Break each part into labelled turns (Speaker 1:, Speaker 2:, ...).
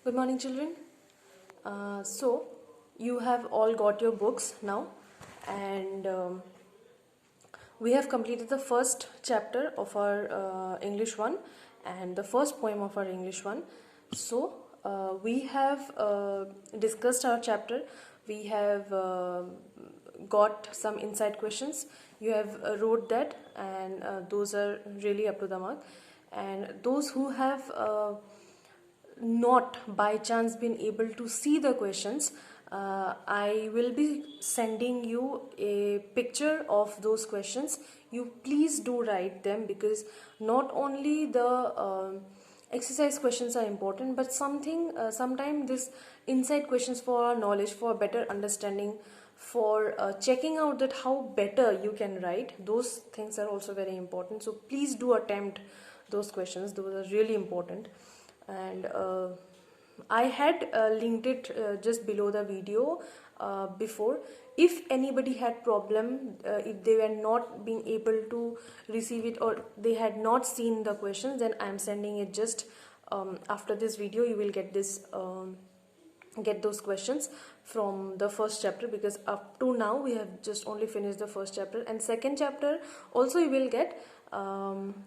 Speaker 1: Good morning, children. So, you have all got your books now, and we have completed the first chapter of our English 1 and the first poem of our English 1. So, we have discussed our chapter. We have got some inside questions. You have wrote that, and those are really up to the mark. And those who have not by chance been able to see the questions, I will be sending you a picture of those questions. You please do write them, because not only the exercise questions are important, but sometimes this inside questions for our knowledge, for better understanding, for checking out that how better you can write, those things are also very important. So please do attempt those questions. Those are really important. And I had linked it just below the video before. If anybody had problem, if they were not being able to receive it, or they had not seen the questions, then I am sending it just after this video. You will get this get those questions from the first chapter, because up to now we have just only finished the first chapter, and second chapter also you will get.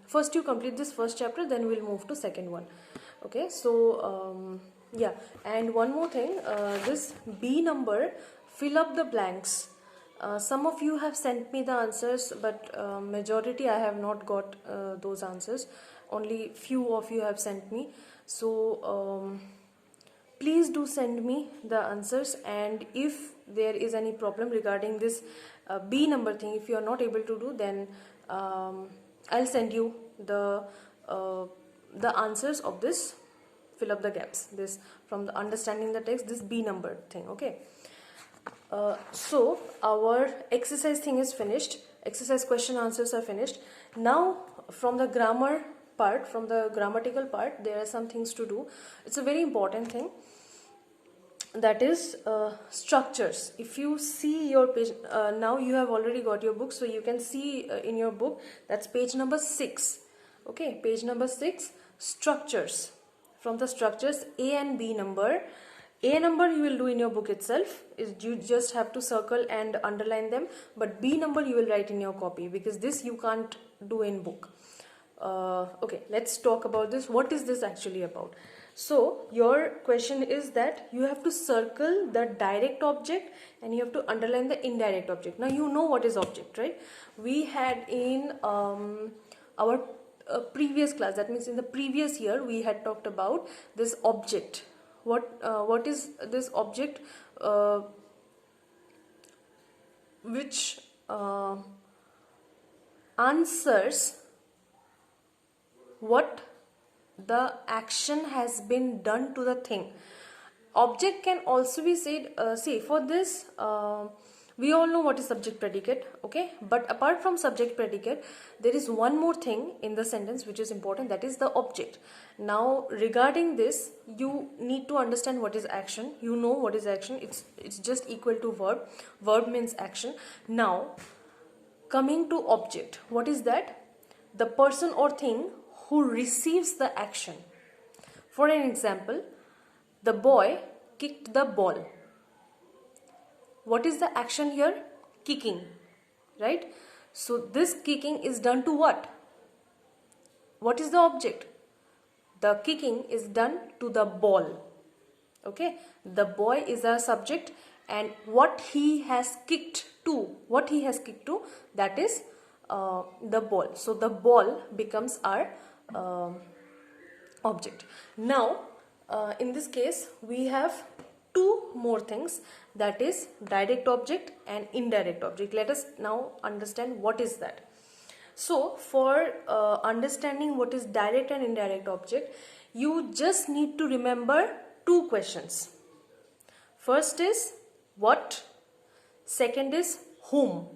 Speaker 1: First you complete this first chapter, then we'll move to second one. Okay, so yeah, and one more thing, this B number, fill up the blanks. Some of you have sent me the answers, but majority I have not got those answers. Only few of you have sent me. So please do send me the answers, and if there is any problem regarding this B number thing, if you are not able to do, then I'll send you the answers of this fill up the gaps, this from the understanding the text, this B number thing. Okay, so our exercise thing is finished. Exercise question answers are finished. Now from the grammar part, from the grammatical part, there are some things to do. It's a very important thing, that is structures. If you see your page, now you have already got your book, so you can see in your book, that's page number 6. Okay, page number 6, structures. From the structures, A and B number. A number you will do in your book itself, is you just have to circle and underline them, but B number you will write in your copy, because this you can't do in book. Okay, let's talk about this. What is this actually about? So your question is that you have to circle the direct object and you have to underline the indirect object. Now you know what is object, right? We had in our previous class, that means in the previous year, we had talked about this object. What is this object which answers what the action has been done to the thing. Object can also be said, say for this, we all know what is subject predicate, okay, but apart from subject predicate, there is one more thing in the sentence which is important, that is the object. Now regarding this, you need to understand what is action. You know what is action, it's just equal to verb. Verb means action. Now coming to object, what is that? The person or thing who receives the action. For an example, the boy kicked the ball. What is the action here? Kicking, right? So this kicking is done to what? What is the object? The kicking is done to the ball. Okay, the boy is our subject, and what he has kicked to, that is the ball. So the ball becomes our object. Now in this case we have two more things, that is direct object and indirect object. Let us now understand what is that. So for understanding what is direct and indirect object, you just need to remember two questions. First is what, second is whom.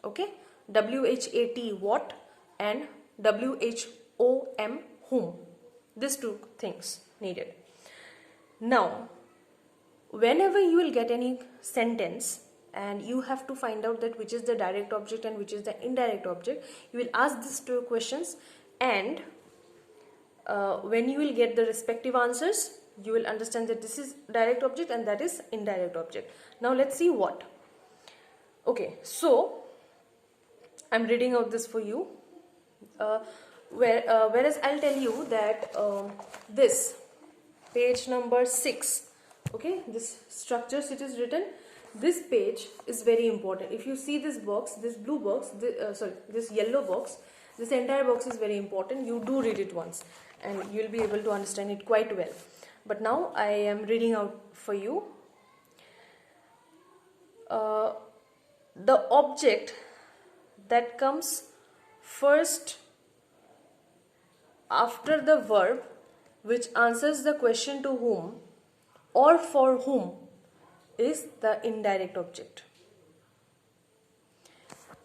Speaker 1: Okay, WHAT, what, and WHOM, whom. These two things needed. Now whenever you will get any sentence and you have to find out that which is the direct object and which is the indirect object, you will ask these two questions, and when you will get the respective answers, you will understand that this is direct object and that is indirect object. Now let's see what. Okay, so I'm reading out this for you. Whereas I'll tell you that this page number 6, okay, this structures it is written. This page is very important. If you see this box, this blue box, this yellow box, this entire box is very important. You do read it once and you'll be able to understand it quite well. But now I am reading out for you. The object that comes first after the verb which answers the question to whom or for whom is the indirect object.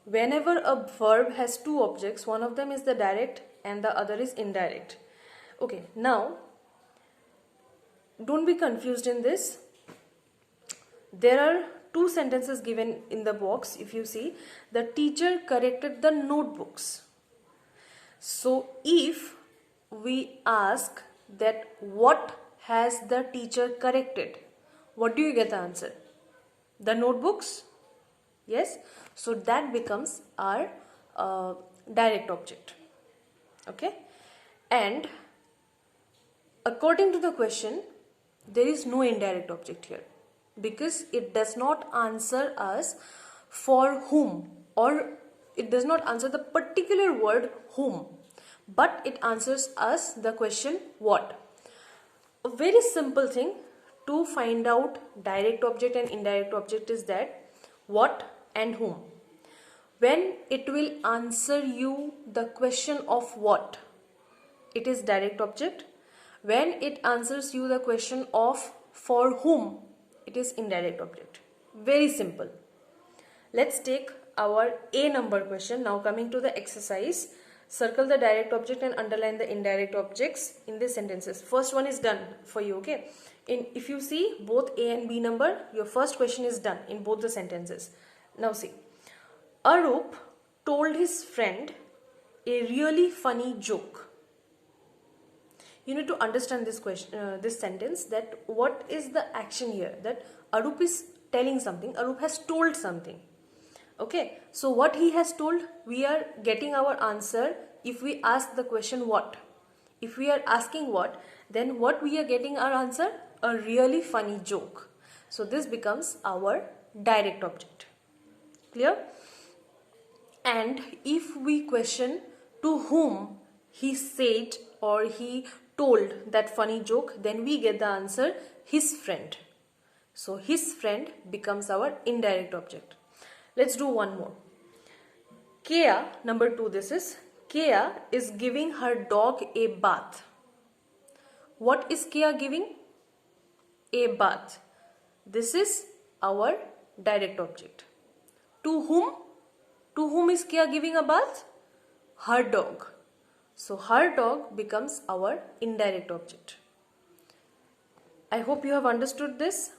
Speaker 1: Whenever a verb has two objects, one of them is the direct and the other is indirect. Okay, now don't be confused in this. There are two sentences given in the box. If you see, the teacher corrected the notebooks. So if we ask that what has the teacher corrected, what do you get the answer? The notebooks? Yes. So that becomes our direct object. Okay. And according to the question, there is no indirect object here, because it does not answer us for whom, or it does not answer the particular word whom, but it answers us the question what. A very simple thing to find out direct object and indirect object is that what and whom. When it will answer you the question of what, it is direct object. When it answers you the question of for whom, it is indirect object. Very simple. Let's take our A number question. Now coming to the exercise, circle the direct object and underline the indirect objects in the sentences. First one is done for you, okay? If you see both A and B number, your first question is done in both the sentences. Now see, Arup told his friend a really funny joke. You need to understand this question, this sentence, that what is the action here, that Arup is telling something, Arup has told something. Okay, so what he has told, we are getting our answer if we ask the question what. If we are asking what, then what we are getting our answer? A really funny joke. So this becomes our direct object. Clear? And if we question to whom he said or he told that funny joke, then we get the answer his friend. So his friend becomes our indirect object. Let's do one more. Kea, number 2 this is. Kea is giving her dog a bath. What is Kea giving? A bath. This is our direct object. To whom? To whom is Kea giving a bath? Her dog. So her dog becomes our indirect object. I hope you have understood this.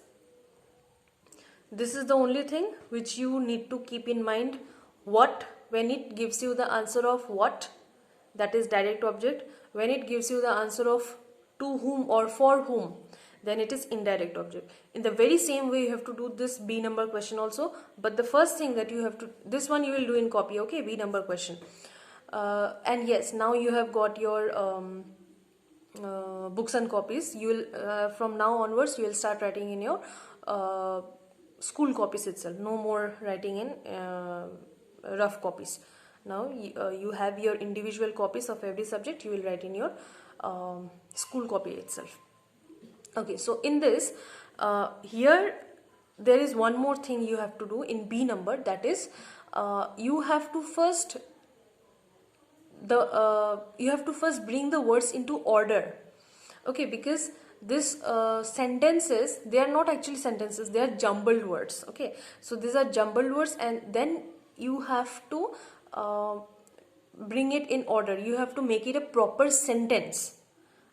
Speaker 1: This is the only thing which you need to keep in mind. What, when it gives you the answer of what, that is direct object. When it gives you the answer of to whom or for whom, then it is indirect object. In the very same way you have to do this B number question also. But the first thing that you have to, this one you will do in copy, okay, B number question. And yes, now you have got your books and copies. You will from now onwards you will start writing in your school copies itself. No more writing in rough copies. Now you have your individual copies of every subject. You will write in your school copy itself. Okay, so in this here there is one more thing you have to do in B number, that is you have to first bring the words into order. Okay, because this sentences, they are not actually sentences, they are jumbled words. Okay, so these are jumbled words, and then you have to bring it in order. You have to make it a proper sentence.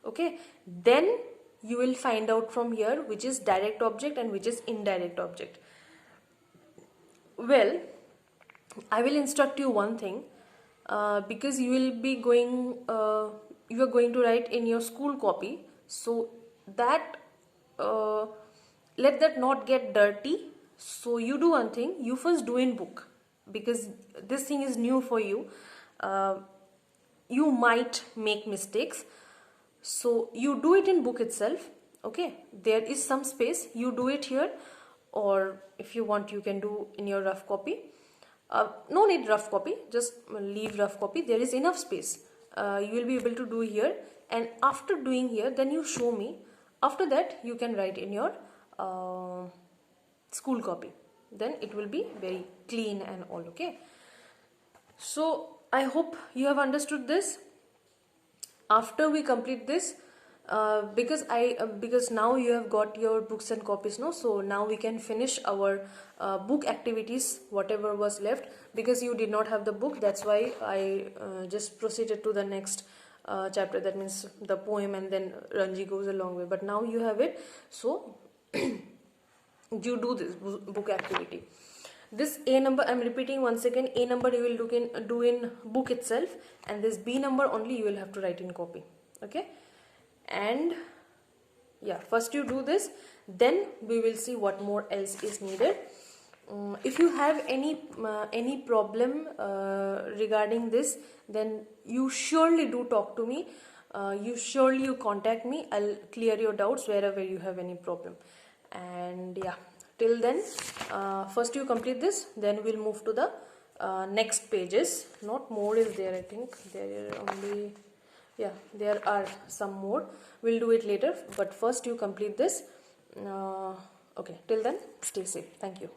Speaker 1: Okay, then you will find out from here which is direct object and which is indirect object. Well, I will instruct you one thing, because you will be going you are going to write in your school copy. So that let that not get dirty. So you do one thing, you first do in book, because this thing is new for you. You might make mistakes, so you do it in book itself. Okay, there is some space, you do it here, or if you want you can do in your rough copy. No need rough copy, just leave rough copy, there is enough space. You will be able to do here, and after doing here then you show me. After that you can write in your school copy, then it will be very clean and all. Okay, so I hope you have understood this. After we complete this, because now you have got your books and copies, no, so now we can finish our book activities, whatever was left, because you did not have the book, that's why I just proceeded to the next chapter, that means the poem, and then Ranji goes a long way, but now you have it, so you do this book activity. This A number, I'm repeating once again, A number you will do in book itself, and this B number only you will have to write in copy. Okay, and yeah, first you do this, then we will see what more else is needed. If you have any problem regarding this, then you surely do talk to me. You contact me, I'll clear your doubts wherever you have any problem. And yeah, till then, first you complete this, then we'll move to the next pages. Not more is there, I think there are only, yeah, there are some more, we'll do it later, but first you complete this. Okay, till then, stay safe. Thank you.